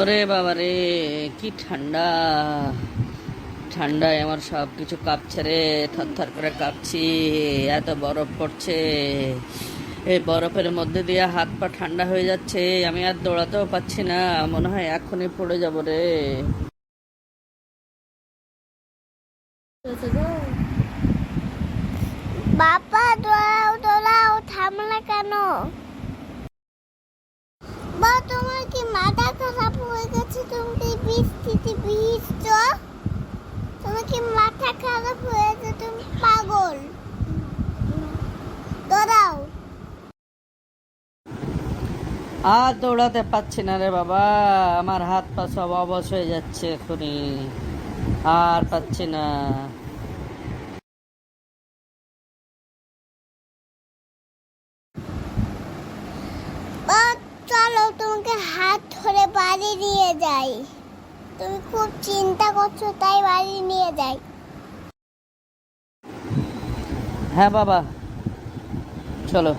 ওরে বাবা রে, কি ঠান্ডা! ঠান্ডায় আমার সব কিছু কাঁপছে রে, থরথর করে কাঁপছি। এত বরফ পড়ছে, এই বরফের মধ্যে দিয়ে হাত পা ঠান্ডা হয়ে যাচ্ছে। আমি আর দৌড়াতেও পাচ্ছি না, মনে হয় এখনই পড়ে যাব রে। বাবা দৌড়াও দৌড়াও, থামলা কেন? বা তোমার কি মাথা খারাপ হয়ে গেছে? তুমি কি বৃষ্টিতে ভিজছো? তোমার কি মাথা খারাপ হয়েছে? তুমি পাগল। দৌড়াও। আর দৌড়াতে পাচ্ছি না রে বাবা, আমার হাত পা সব অবশ হয়ে যাচ্ছে এখনই, আর পাচ্ছি না। বা চলো তোমাকে হাত ধরে বাড়ি নিয়ে যাই। তুমি খুব চিন্তা করছো তাই বাড়ি নিয়ে যাই। হ্যাঁ বাবা, চলো।